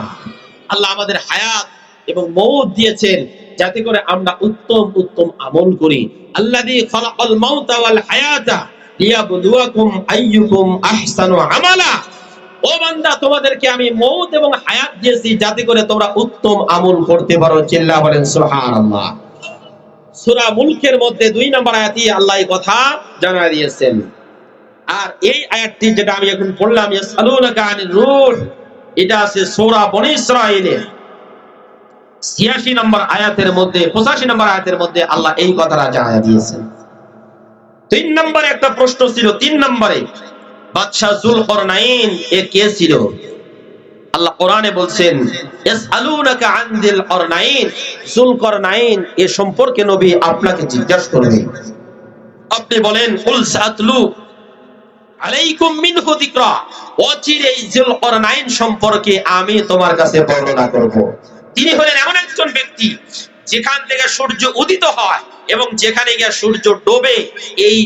আল্লাহ আমাদের হায়াত এবং মওত দিয়েছেন যাতে করে আমরা উত্তম উত্তম আমল করি। আল্লাযী খালাকাল মাউতা ওয়াল হায়াতা লিয়াবলুয়াকুম আইয়ুকুম আহসানু আমালা। ও বান্দা, তোমাদেরকে আমি মওত এবং হায়াত দিয়েছি যাতে করে তোমরা উত্তম আমল করতে পারো। চিল্লা বলেন সুবহানাল্লাহ। সূরা মুলকের মধ্যে 2 নম্বর আয়াতে আল্লাহ এই কথা জানায় দিয়েছেন। আর এই আয়াতটি যেটা আমি এখন পড়লাম, ইয়াসআলুনাকা আনির রূহ, এটা আছে সূরা বনী ইসরাঈলের 86 নম্বর আয়াতের মধ্যে, 85 নম্বর আয়াতের মধ্যে আল্লাহ এই কথাটা জানায় দিয়েছেন। 3 নম্বরে একটা প্রশ্ন ছিল। 3 নম্বরে বাদশা যুলকরনাইন এ কে ছিল? আল্লাহ কোরআনে বলছেন, ইয়াসআলুনাকা আন যিল করনাইন। যুলকরনাইন এ সম্পর্কে নবী আপনাকে জিজ্ঞাসা করবে। আপনি বলেন, কুল সাতলু আলাইকুম মিনহু যিকরা। অচিরেই যুলকরনাইন সম্পর্কে আমি তোমার কাছে বর্ণনা করব। তিনি হলেন এমন একজন ব্যক্তি যেখান থেকে সূর্য উদিত হয় এবং যেখানে গিয়ে সূর্য ডোবে, এই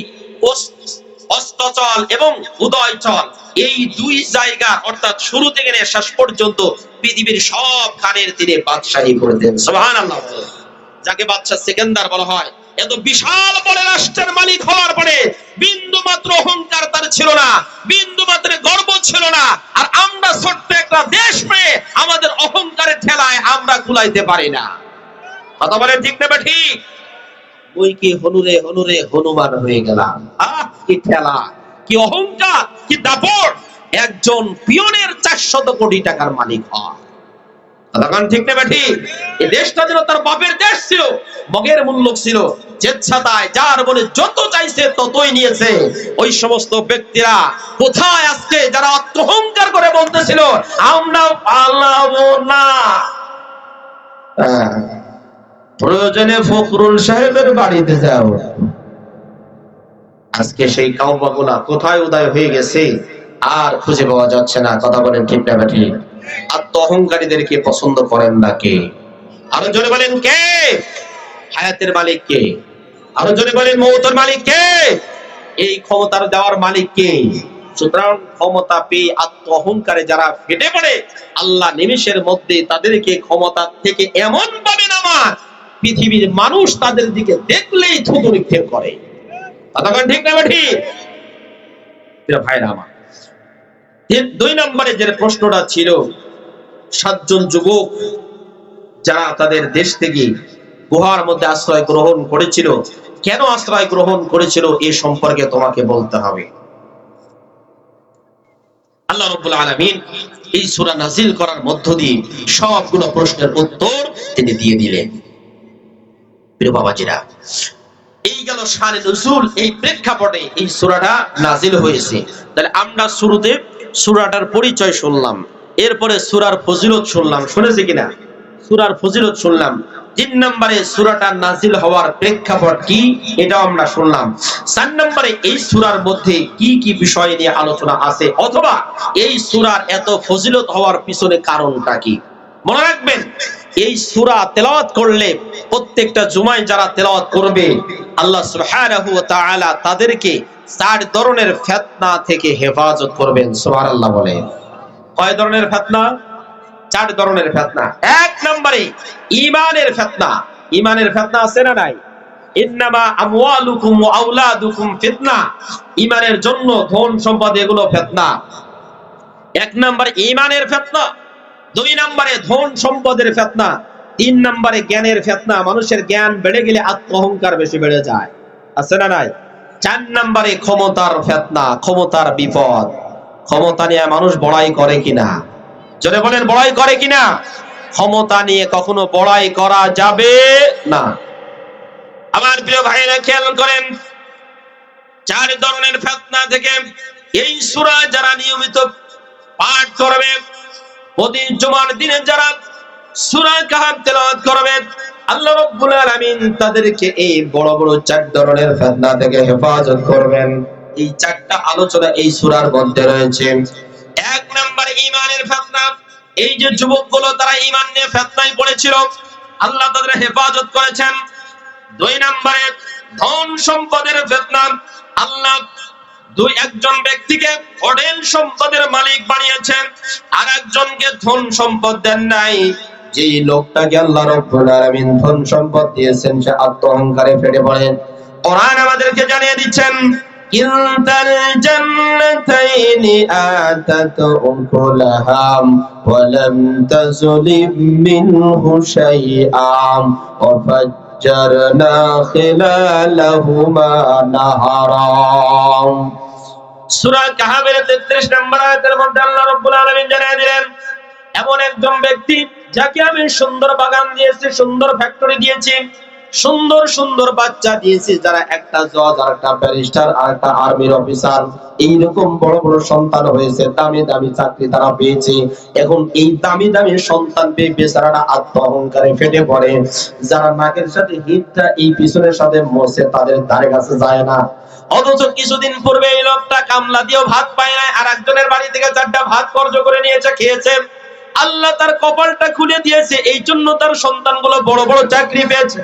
অস্তচল এবং উদয়চল, এই 2 জায়গা অর্থাৎ শুরু থেকে শেষ পর্যন্ত পৃথিবীর সব খানের তিনি বাদশাহী করতেন। সুবহানাল্লাহ। যাকে বাদশা সেকেন্দার বলা হয়। এত বিশাল বড় রাষ্ট্রের মালিক হওয়ার পরে বিন্দু মাত্র অহংকার তার ছিল না, বিন্দু মাত্র গর্ব ছিল না। আর আমরা ছোট্ট একটা দেশ পেয়ে আমাদের অহংকারের ঠেলায় আমরা কুলাইতে পারি না। কথা বলেন ঠিক না ঠিক? ওই কি হনুরে হনুরে হনুমান হয়ে গেলাম। কি ঠেলা, কি অহংকার, কি দাপট। একজন পিয়নের 400 কোটি টাকার মালিক হয়। তখন ঠিক না ঠিক? এই দেশটা ছিল তার বাপের দেশ ছিল, মগের মূল্য ছিল, স্বেচ্ছাতায় যার বলে যত চাইছে ততই নিয়েছে। ওই সমস্ত ব্যক্তিরা কোথায় আজকে যারা অহংকার করে বলতেছিল আমরা পালাবো না, প্রয়োজনে ফখরুল সাহেবের বাড়িতে যাও, আজকে সেই কাউবাগুলা কোথায় উদয় হয়ে গেছে আর খুঁজে পাওয়া যাচ্ছে না। কথা বলেন ঠিক না ঠিক? অহংকারীদেরকে পছন্দ করেন না কে? আরো জোরে বলেন কে? হায়াতের মালিক কে? আরো জোরে বলেন মৌতের মালিক কে? এই ক্ষমতার দেওয়ার মালিক কে? সুতরাং ক্ষমতা পেয়ে অহংকারে যারা ফেটে পড়ে, আল্লাহ নিমেষের মধ্যে তাদেরকে ক্ষমতা থেকে এমন ভাবে নামান, পৃথিবীর মানুষ তাদের দিকে দেখলেই থুতু নিক্ষেপ করে। কথা ঠিক না ঠিক? ভাইরা আমার, 2 নম্বরে যে প্রশ্নটা ছিল, 7 জন যুবক যারা তাদের দেশ থেকে গুহার মধ্যে আশ্রয় গ্রহণ করেছিল, কেন আশ্রয় গ্রহণ করেছিল এ সম্পর্কে তোমাকে বলতে হবে। আল্লাহ রাব্বুল আলামিন এই সূরা নাযিল করার মধ্য দিয়ে সবগুলো প্রশ্নের উত্তর তিনি দিয়ে দিলেন। প্রিয় বাবাজিরা, এই গেল শানে নুজুল, এই প্রেক্ষাপটে এই সূরাটা নাযিল হয়েছে। তাহলে আমরা শুরুতে সূরাটার পরিচয় শুনলাম, এরপরে সূরার ফজিলত শুনলাম, শুনেছি কিনা? সূরার ফজিলত শুনলাম। 3 নম্বরে সূরাটা নাযিল হওয়ার প্রেক্ষাপট কি এটাও আমরা শুনলাম। 4 নম্বরে এই সূরার মধ্যে কি কি বিষয় নিয়ে আলোচনা আছে, অথবা এই সূরার এত ফজিলত হওয়ার পিছনে কারণটা কি। মনে রাখবেন, এই সূরা তেলাওয়াত করলে প্রত্যেকটা জুমায় যারা তেলাওয়াত করবে আল্লাহ সুবহানাহু ওয়া তাআলা তাদেরকে 4 ধরনের ফিতনা থেকে হেফাজত করবেন। সুবহানাল্লাহ বলেন। কয় ধরনের ফিতনা? 4 ধরনের ফিতনা। 1 নম্বরে ঈমানের ফিতনা। ঈমানের ফিতনা আছে না নাই? ইন্নামা আমওয়ালুকুম ওয়া আওলাদুকুম ফিতনা। ঈমানের জন্য ধন সম্পদ এগুলো ফিতনা। 1 নম্বরে ঈমানের ফিতনা, 2 নম্বরে ধন সম্পদের ফিতনা, 3 নম্বরে জ্ঞানের ফিতনা। মানুষের জ্ঞান বেড়ে গেলে অহংকার বেশি বেড়ে যায়, আছে না নাই? 4 নম্বরে ক্ষমতার ফিতনা, ক্ষমতার বিপদ। ক্ষমতা নিয়ে মানুষ বড়াই করে কিনা? জোরে বলেন, বড়াই করে কিনা? ক্ষমতা নিয়ে কখনো বড়াই করা যাবে না। আমার প্রিয় ভাইরা খেয়াল করেন, 4 ধরনের ফিতনা থেকে এই সূরা যারা নিয়মিত পাঠ করবে, প্রতি জুমার দিনে যারা সূরা কাহাফ তেলাওয়াত করবে, আল্লাহ রাব্বুল আলামিন তাদেরকে এই বড় বড় 4 ধরনের ফিতনা থেকে হেফাজত করবেন। এই 4টা আলোচনা এই সূরার মধ্যে রয়েছে। 1 নম্বরে ঈমানের ফিতনা। এই যে যুবকগুলো তারা ঈমান নিয়ে ফিতনায় পড়েছিল, আল্লাহ তাদের হেফাজত করেছেন। 2 নম্বরে ধন সম্পদের ফিতনা। আল্লাহ একজন ব্যক্তিকে অঢেল সম্পদের মালিক বানিয়েছেন, আর একজনকে ধন সম্পদ দেন নাই। যেই লোকটাকে আল্লাহ রাব্বুল আলামিন ধন সম্পদ দিয়েছেন সে অহংকারে ফেটে পড়ে। কোরআন আমাদেরকে জানিয়ে দিচ্ছেন, কিলতাল জান্নাতাইনি আতাত উকুলাহাম ওয়া লাম তাজলিম মিনহু শাইআম ওয়া ফাজ্জারনা খিলালাহুমা নাহারাম। সূরা কাহাফের 33 নম্বর আয়াতের মধ্যে আল্লাহ রাব্বুল আলামিন জানিয়ে দিলেন, এমন একজন ব্যক্তি যাকে আমি সুন্দর বাগান দিয়েছি, সুন্দর ফ্যাক্টরি দিয়েছি, সুন্দর সুন্দর বাচ্চা দিয়েছি, যারা একটা জজ, আর একটা ব্যারিস্টার, আর একটা আর্মির অফিসার, এইরকম বড় বড় সন্তান হয়েছে, দামি দামি চাকরি তারা পেয়েছে। এখন এই দামি দামি সন্তান পেয়ে বেচারাটা অহংকারে ফেটে পড়ে। যারা নাকের সাথে হিটটা এই পিছনের সাথে মরছে তাদের ধারে কাছে যায় না। অথচ কিছুদিন পূর্বে এই লোকটা কামলা দিয়েও ভাত পায় নাই, আর একজনের বাড়ি থেকে 4টা ভাত কর্জ করে নিয়েছে, খেয়েছে। আল্লাহ তার কপালটা খুলে দিয়েছে, এই জন্য তার সন্তানগুলো বড় বড় চাকরি পেয়েছে।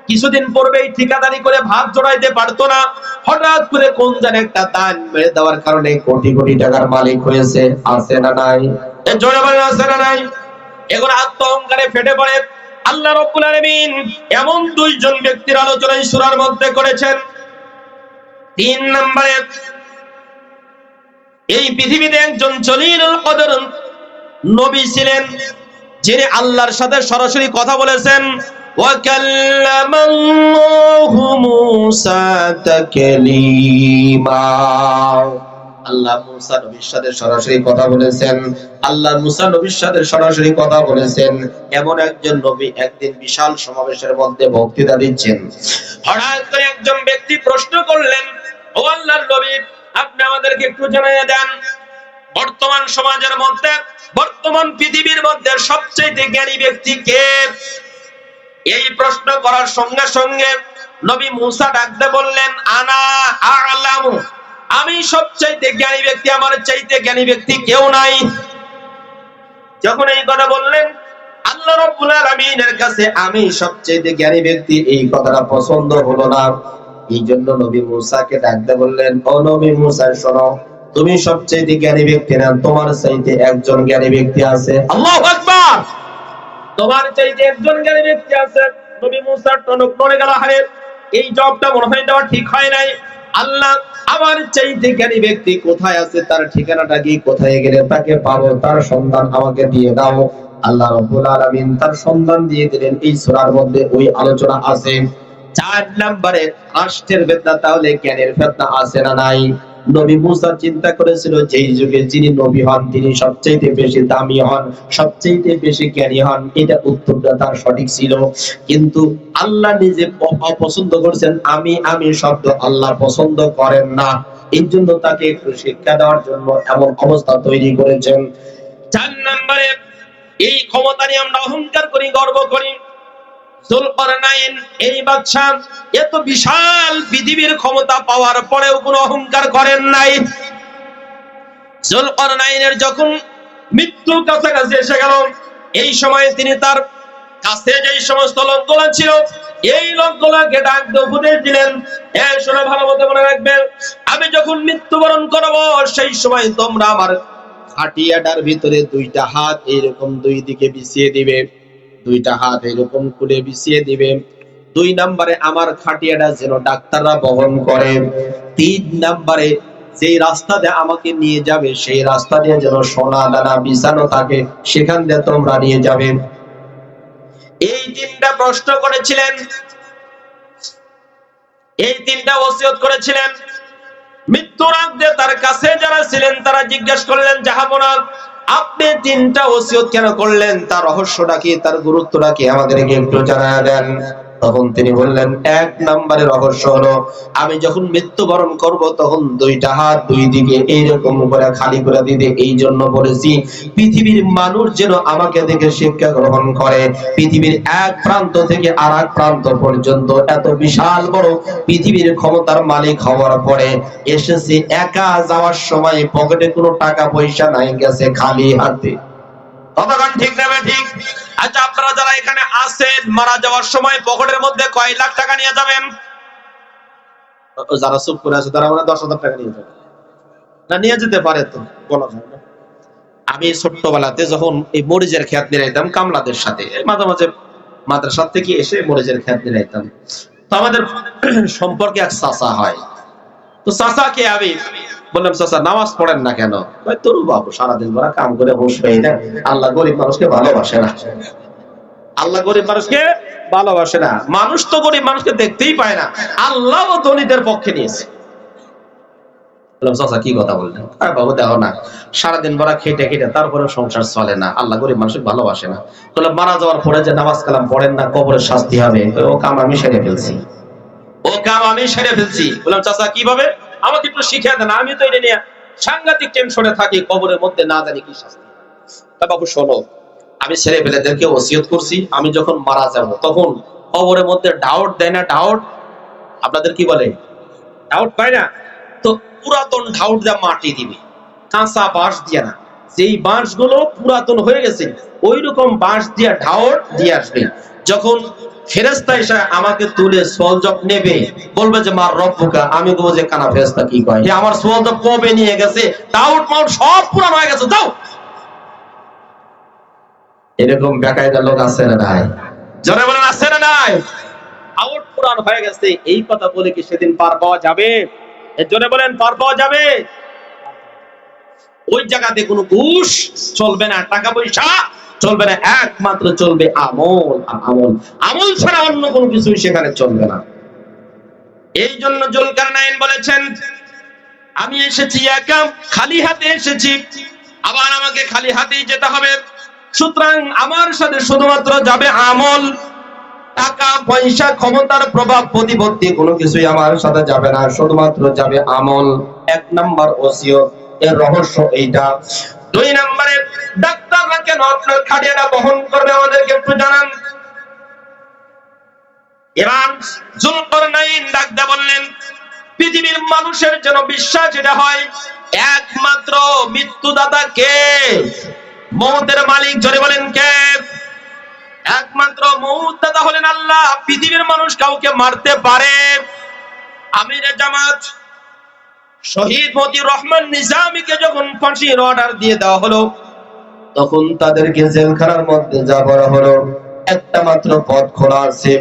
কিছুদিন পূর্বেই ঠিকাদারি করে ভাত জোড়াইতে পারতো না, হঠাৎ করে কোন জানে একটা দান মেরে দেওয়ার কারণে কোটি কোটি টাকার মালিক হয়েছে। আছে না নাই? এর জোরে বলেন, আছে না নাই? এখন অহংকারে ফেটে পড়ে। আল্লাহ রাব্বুল আলামিন এমন 2 জন ব্যক্তির আলোচনা এই সূরার মধ্যে করেছেন। 3 নম্বরে এই পৃথিবীতে একজন জলিলুল কদর নবী ছিলেন, যিনি আল্লাহর সাথে সরাসরি কথা বলেছেন। ওয়া কাল্লামাল্লাহু মূসা তাকলীমা। আল্লাহ মুসা নবীর সাথে সরাসরি কথা বলেছেন, আল্লাহ মুসা নবীর সাথে সরাসরি কথা বলেছেন। এমন একজন নবী একদিন বিশাল সমাবেশের মধ্যে বক্তৃতা দিচ্ছেন। হঠাৎ করে একজন ব্যক্তি প্রশ্ন করলেন, ও আল্লাহর নবী, আপনি আমাদেরকে একটু জানিয়ে দেন, বর্তমান সমাজের মধ্যে, বর্তমান পৃথিবীর মধ্যে সবচেয়ে জ্ঞানী ব্যক্তি কে? এই প্রশ্ন করার সঙ্গে সঙ্গে নবী মুসা ডাকতে বললেন, আনা আ'লামু, আমি সবচাইতে জ্ঞানী ব্যক্তি, আমার চাইতে জ্ঞানী ব্যক্তি কেউ নাই। যখন এই কথা বললেন, আল্লাহ রাব্বুল আলামিনের কাছে আমি সবচাইতে জ্ঞানী ব্যক্তি, এই কথাটা পছন্দ হলো না। এই জন্য নবী মুসাকে ডাকতে বললেন, ও নবী মুসা, শোনো, তুমি সবচাইতে জ্ঞানী ব্যক্তি না, তোমার চাইতে একজন জ্ঞানী ব্যক্তি আছে। আল্লাহু আকবার। তোমার চাইতে একজন জ্ঞানী ব্যক্তি আছে। নবী মুসার টনক নড়ে গেল, আরে এই জবটা মনে হয় দেওয়া ঠিক হয় নাই। আল্লাহ, আমার চাইতে জ্ঞানী ব্যক্তি কোথায় আছে, তার ঠিকানাটা কি, কোথায় গেলে তাকে পাবো, তার সন্ধান আমাকে দিয়ে দাও। আল্লাহ রাব্বুল আলামিন তার সন্ধান দিয়ে দিলেন। এই সূরার মধ্যে ওই আলোচনা আছে। 4 নম্বরে রাষ্ট্রের ফিতনা, তাহলে জ্ঞানের ফিতনা আছে না নাই? নবী মুসা চিন্তা করেছিল, যেই যুগে যিনি নবী হন তিনি সবচেয়ে বেশি দামি হন, সবচেয়ে বেশি জ্ঞানী হন। এটা উত্তরটা তার সঠিক ছিল, কিন্তু আল্লাহ নিজে অপছন্দ করছেন। আমি শব্দ আল্লাহ পছন্দ করেন না, এই জন্য তাকে একটু শিক্ষা দেওয়ার জন্য এমন অবস্থা তৈরি করেছেন। 4 নম্বরে, এই ক্ষমতা নিয়ে আমরা অহংকার করি, গর্ব করি। যুলকারনাইন এই বাদশা এত বিশাল পৃথিবীর ক্ষমতা পাওয়ার পরেও কোনো অহংকার করেন নাই। যুলকারনাইনের যখন মৃত্যু কাছাকাছি এসে গেল, এই সময় তিনি তার কাছে যে সমস্ত লোকগুলো ছিল, এই লোকগুলোকে ডাক দিয়ে উপদেশ দিলেন, শোনো, ভালো মতো মনে রাখবেন, আমি যখন মৃত্যুবরণ করব সেই সময় তোমরা আমার খাটিয়াটার ভিতরে 2টা হাত এইরকম 2 দিকে বিছিয়ে দিবে, 2টা হাত এরকম করে বিছিয়ে দিবে। 2 নম্বরে আমার খাটিয়াটা যেন ডাক্তাররা বহন করে। 3 নম্বরে যেই রাস্তা দিয়ে আমাকে নিয়ে যাবে সেই রাস্তা দিয়ে যেন সোনা দানা বিছানো থাকে, সেখান দিয়ে তোমরা নিয়ে যাবে। এই 3টা প্রশ্ন করেছিলেন, এই 3টা ওসিয়ত করেছিলেন। মৃত্যুর আগে তার কাছে যারা ছিলেন তারা জিজ্ঞাসা করলেন, জাহাপনা, আপনি 3টা ওসিয়ত কেন করলেন? তার রহস্যটা কি, তার গুরুত্বটা কি, আমাদেরকে একটু জানায় দেন। তখন তিনি বললেন, 1 নম্বরের রহস্য হলো, আমি যখন মৃত্যুবরণ করব তখন 2টা হাত 2 দিকে এইরকম করে খালি করে দিতে এই জন্য বলেছি, পৃথিবীর মানুষ যেন আমাকে দেখে শিক্ষা গ্রহণ করে। পৃথিবীর এক প্রান্ত থেকে আর এক প্রান্ত পর্যন্ত এত বিশাল বড় পৃথিবীর ক্ষমতার মালিক হওয়ার পরে এসেছে একা, যাওয়ার সময় পকেটে কোনো টাকা পয়সা নাই, গেছে খালি হাতে। কতক্ষণ ঠিক নেবে? ঠিক। আচ্ছা, আপনারা যারা এখানে আছেন, মারা যাওয়ার সময় পকেটের মধ্যে কয় লাখ টাকা নিয়ে যাবেন? যারা চুপ করে আছে তারা মানে 10,000 টাকা নিয়ে যাবে না, নিয়ে যেতে পারে, তো বলা যায় না। আমি ছোট্টবেলাতে যখন এই মরিচের খেত নিরাইতাম কামলাদের সাথে, মাঝে মাঝে মাদ্রাসা থেকে এসে মরিচের খেত নিরাইতাম, তো আমাদের সম্পর্কে এক চাচা হয়। তো চাচাকে আমি বললাম, চাচা নামাজ পড়েন না কেন? তোর বাবু সারাদিন ভরা কাম করে হুঁশ পাই না, আল্লাহ গরিব মানুষকে ভালোবাসে না, আল্লাহ গরিব মানুষকে ভালোবাসে না। মানুষ তো গরিব মানুষকে দেখতেই পায় না, আল্লাহ ও ধনীদের পক্ষে নিয়েছে। বললাম, চাচা কি কথা বললেন? আরে বাবু দেখো না, সারাদিন ভরা খেটে খেটে তারপরে সংসার চলে না, আল্লাহ গরিব মানুষকে ভালোবাসে না। বললাম, মারা যাওয়ার পরে যে নামাজ কালাম পড়েন না, কবরের শাস্তি হবে, ও কাম আমি সেরে ফেলছি, ও কাম আমি সেরে ফেলছি। বললাম, চাচা কিভাবে, আমাকে একটু শিখিয়ে দেন, আমি তো এটা নিয়ে সাংঘাতিক টেনশনে থাকি, কবরের মধ্যে না জানি কি শাস্তি। বাবু শোনো, আমি ছেলে পেলেদেরকে ওসিয়ত করছি, আমি যখন মারা যাব তখন কবরের মধ্যে ডাউট দেয় না, ডাউট আপনাদের কি বলে, ডাউট পায় না, তো পুরাতন ডাউট দিয়ে মাটি দিবে, কাঁচা বাঁশ দিয়ে না, যেই বাঁশগুলো পুরাতন হয়ে গেছে ওই রকম বাঁশ দিয়ে ডাউট দিয়ে আসবে। যখন ফেরেশতা এসে আমাকে তুলে সওয়াল নেবে, বলবে যে মার রব্বুকা, আমি বলবো যে কানা ফেরেশতা কি কয়, যে আমার সওয়াল কবে নিয়ে গেছে, ডাউট মাউট সব পুরানো হয়ে গেছে, যাও। এরকম বেকায়দা লোক আছে না নাই? জোরে বলেন, আছে না নাই? আউট পুরান হয়ে গেছে, এই কথা বলে কি সেদিন পার পাওয়া যাবে? জোরে বলেন, পার পাওয়া যাবে? ওই জায়গাতে কোনো ঘুষ চলবে না, টাকা পয়সা চলবে না, একমাত্র চলবে আমল। আমল, আমল ছাড়া অন্য কোনো কিছুই সেখানে চলবে না। এই জন্য যুলকারনাইন বলেছেন, আমি এসেছি একা, খালি হাতে এসেছি, আবার আমাকে খালি হাতেই যেতে হবে। সুতরাং আমার সাথে শুধুমাত্র যাবে আমল, টাকা পয়সা ক্ষমতার প্রভাব প্রতিপত্তি কোনো কিছুই আমার সাথে যাবে না, শুধুমাত্র যাবে আমল। এক নাম্বার ওসিয়ত, এর রহস্য এইটা। দুই নম্বরে ডাক্তাররা কেন আপনার খাটিয়াটা বহন করবে আমাদেরকে একটু জানান। এবার যুলকারনাইন ডাকতে বললেন, পৃথিবীর মানুষের যেন বিশ্বাস এটা হয় একমাত্র মৃত্যুদাতা কে? মৌতের মালিক, জোরে বলেন কে? একমাত্র মৌতদাতা হলেন আল্লাহ। পৃথিবীর মানুষ কাউকে মারতে পারে? আমিরে জামাত শহীদ মতিউর রহমান নিজামীকে যখন ফাঁসির অর্ডার দিয়ে দেওয়া হলো, তখন তাদেরকে জেলখানার মধ্যে যা বলা হলো, একটা মাত্র পথ খোলা আছে।